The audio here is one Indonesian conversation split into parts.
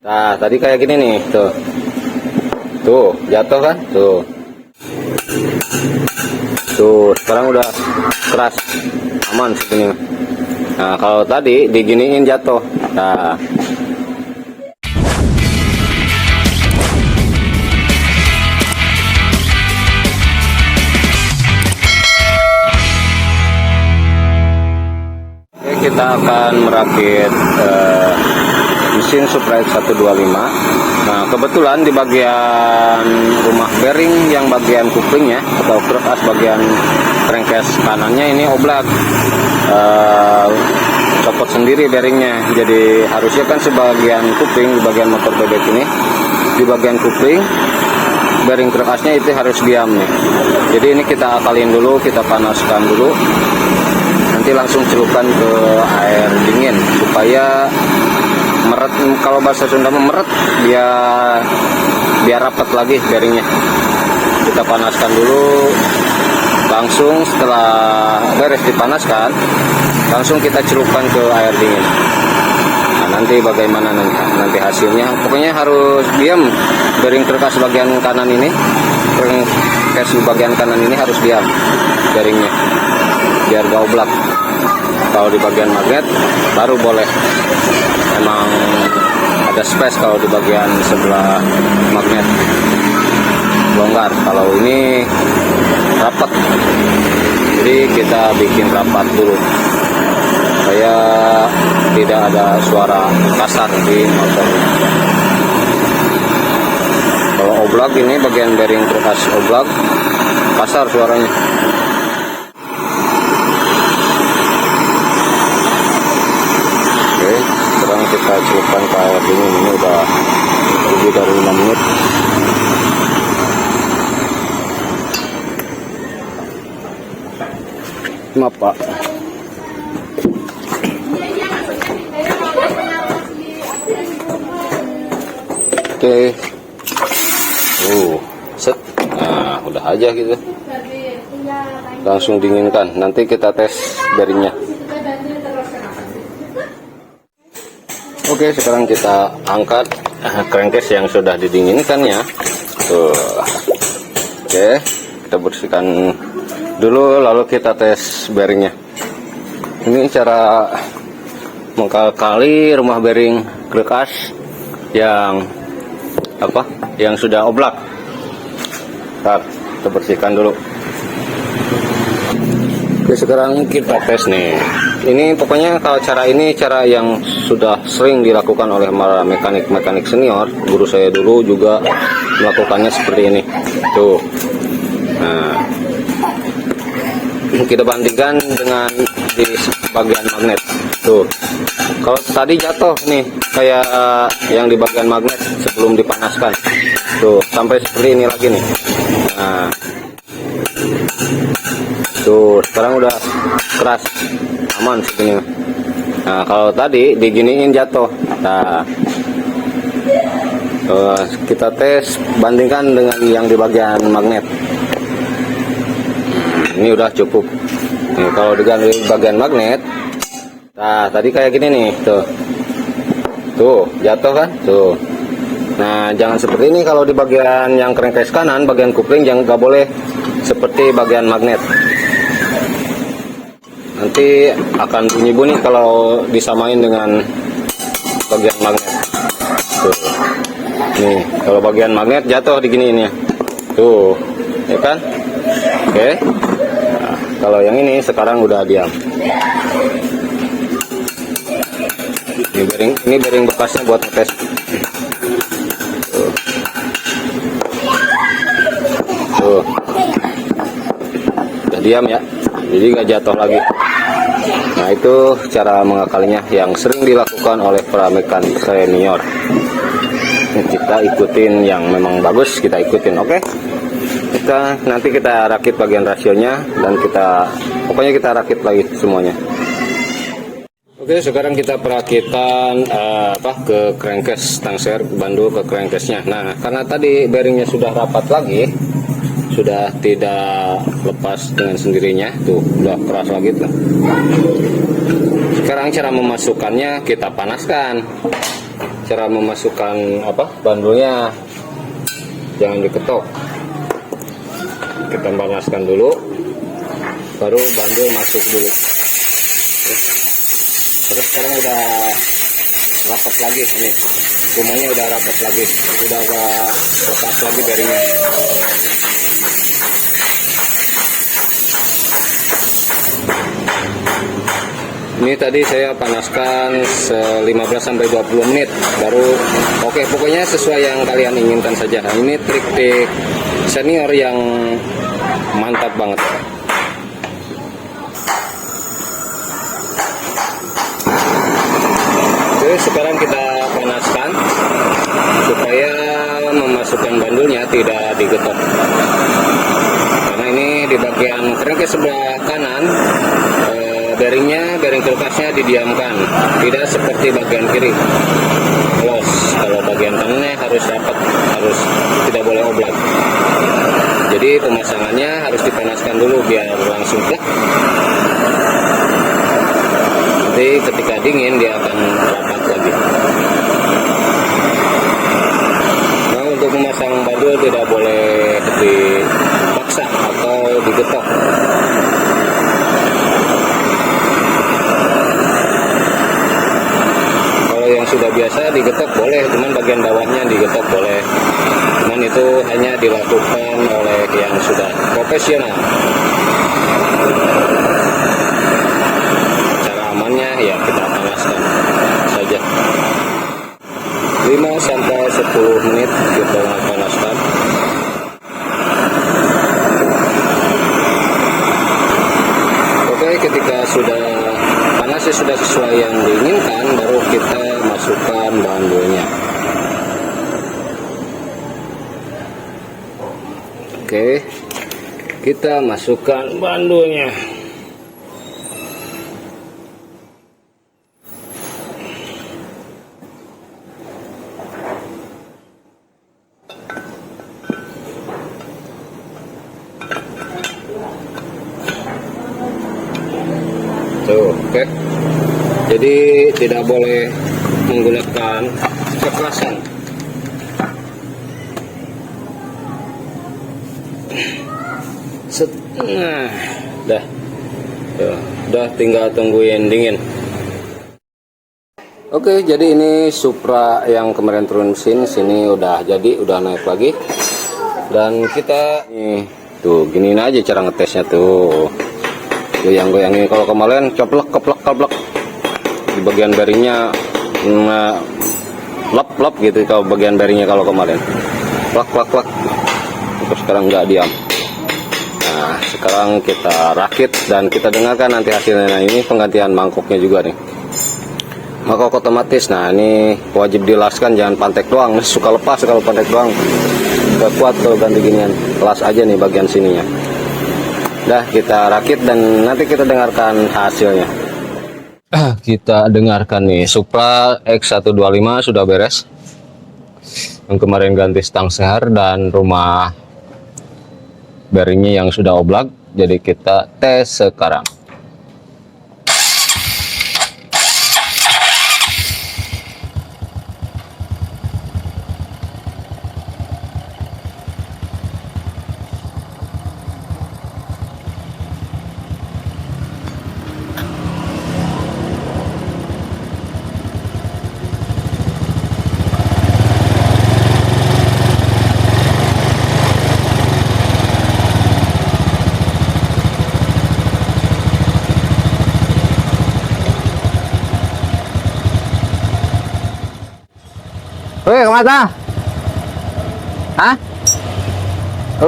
Nah, tadi kayak gini nih, tuh. Tuh, jatuh kan? Tuh. Tuh, sekarang udah keras. Aman segini. Nah, kalau tadi diginiin jatuh. Nah. Oke, kita akan merakit mesin Suprite 125. Nah, kebetulan di bagian rumah bearing yang bagian kuplingnya atau kruk as bagian crankcase kanannya ini oblak, copot sendiri bearingnya. Jadi harusnya kan sebagian kupling di bagian motor bebek ini, di bagian kupling bearing kruk asnya itu harus diam nih. Jadi ini kita akalin dulu, kita panaskan dulu. Nanti langsung celupkan ke air dingin supaya meret, kalau bahasa Sunda meret, biar rapat lagi bearingnya. Kita panaskan dulu, langsung setelah beres dipanaskan langsung kita celupkan ke air dingin. Nah, nanti bagaimana nanti hasilnya, pokoknya harus diam. Bearing kerkas bagian kanan ini, crankcase bagian kanan ini harus diam bearingnya biar gak oblak. Kalau di bagian magnet baru boleh, emang ada space kalau di bagian sebelah magnet longgar. Kalau ini rapat, jadi kita bikin rapat dulu supaya tidak ada suara kasar di motor. Kalau oblak ini bagian bearing kerkas oblak, kasar suaranya. Sekarang kita celupkan ke air dingin. Ini udah lebih dari 5 menit. Maaf Pak. Oke. Set. Nah, udah aja gitu. Langsung dinginkan. Nanti kita tes bearingnya. Oke, sekarang kita angkat crankcase yang sudah didinginkan ya. Tuh. Oke, kita bersihkan dulu lalu kita tes bearingnya. Ini cara mengkali rumah bearing kruk as yang yang sudah oblak. Ntar, kita bersihkan dulu. Oke, sekarang kita tes nih. Ini pokoknya kalau cara ini cara yang sudah sering dilakukan oleh para mekanik senior. Guru saya dulu juga melakukannya seperti ini. Tuh. Nah, kita bandingkan dengan di bagian magnet. Tuh. Kalau tadi jatuh nih kayak yang di bagian magnet sebelum dipanaskan. Tuh, sampai seperti ini lagi nih. Nah. Tuh, sekarang udah keras, aman segini. Nah, kalau tadi diginiin jatuh. Nah, kita tes bandingkan dengan yang di bagian magnet. Ini udah cukup. Nih, kalau di bagian magnet, nah tadi kayak gini nih, tuh jatuh kan, tuh. Nah, jangan seperti ini kalau di bagian yang crankcase kanan, bagian kupling yang nggak boleh seperti bagian magnet. Nanti akan bunyi-bunyi kalau disamain dengan bagian magnet. Tuh. Nih, kalau bagian magnet jatuh diginiin ya. Tuh, ya kan? Oke. Nah, kalau yang ini sekarang udah diam. Ini bearing bekasnya buat ngetes. Tuh. Tuh. Udah diam ya. Jadi nggak jatuh lagi. Nah, itu cara mengakalinya yang sering dilakukan oleh para mekanik senior. Kita ikutin yang memang bagus, kita ikutin, oke? Nanti kita rakit bagian rasionya dan pokoknya kita rakit lagi semuanya. Oke, sekarang kita perakitan ke crankcase stang serep bandul ke crankcase-nya. Nah, karena tadi bearingnya sudah rapat lagi, sudah tidak lepas dengan sendirinya, tuh udah keras lagi tuh. Sekarang cara memasukkannya kita panaskan cara memasukkan bandulnya, jangan diketok. Kita panaskan dulu, baru bandul masuk dulu. Terus sekarang udah rapat lagi nih, rumahnya udah rapat lagi, udah gak lepas lagi darinya. Ini tadi saya panaskan 15-20 menit baru oke. Pokoknya sesuai yang kalian inginkan saja. Ini trik-trik senior yang mantap banget. Oke, sekarang kita panaskan supaya memasukkan bandulnya tidak digetok. Karena ini di bagian crankcase sebelah kanan, bearing kulkasnya didiamkan, tidak seperti bagian kiri los. Kalau bagian kanannya harus rapat, harus tidak boleh oblak. Jadi pemasangannya harus dipanaskan dulu biar langsung plek. Nanti ketika dingin dia akan rapat lagi. Nah, untuk memasang bandul tidak boleh dipaksa atau digetok. Yang sudah biasa digetok boleh, cuman bagian bawahnya digetok boleh, cuman itu hanya dilakukan oleh yang sudah profesional. Cara amannya ya kita panaskan saja 5-10 menit kita panaskan. Oke, ketika sudah panasnya sudah sesuai yang diinginkan, baru kita masukkan bandulnya. Oke, kita masukkan bandulnya. Tuh, oke. Jadi tidak boleh menggunakan kekerasan. Nah, udah tinggal tungguin dingin. Oke, jadi ini Supra yang kemarin turun mesin, sini udah jadi, udah naik lagi. Dan kita nih, tuh giniin aja cara ngetesnya tuh. Goyang-goyang ini, kalau kemarin coplek di bagian bearingnya lap gitu. Kalau bagian bearingnya kalau kemarin plak terus sekarang nggak diam. Nah, sekarang kita rakit dan kita dengarkan nanti hasilnya. Nah, ini penggantian mangkoknya juga nih, mangkok otomatis. Nah, ini wajib dilaskan, jangan pantek doang, suka lepas kalau pantek doang, nggak kuat kalau ganti ginian. Las aja nih bagian sininya. Dah, kita rakit dan nanti kita dengarkan hasilnya. Kita dengarkan nih, Supra X125 sudah beres. Yang kemarin ganti stang seher dan rumah bearingnya yang sudah oblak. Jadi kita tes sekarang. Wih, kemana? Hah?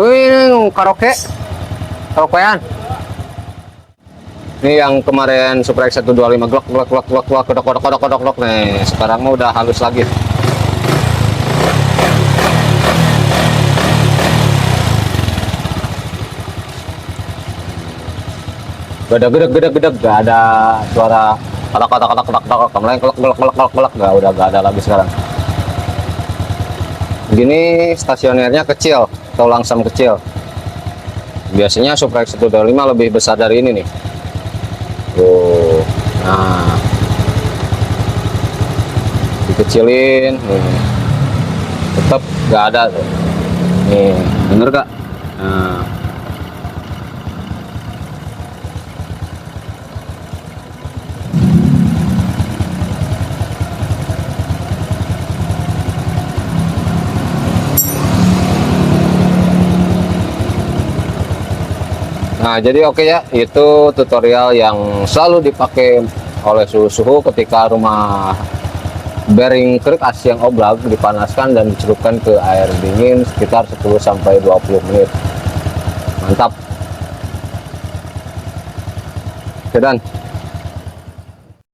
Wih, ini karaokean. Ini yang kemarin Supra X125 glok kodok nih. Sekarang mah udah halus lagi. Gede, gak ada suara kodok, kemarin kolak, gak ada lagi sekarang. Gini stasionernya kecil atau langsam kecil. Biasanya Supra X125 lebih besar dari ini nih. Tuh. Nah, kecilin nih, tetap nggak ada tuh. Nih, bener gak? Nah. Nah, jadi oke ya, itu tutorial yang selalu dipakai oleh suhu ketika rumah bearing krek as yang oblak dipanaskan dan dicelupkan ke air dingin sekitar 10-20 menit. Mantap. Oke, dan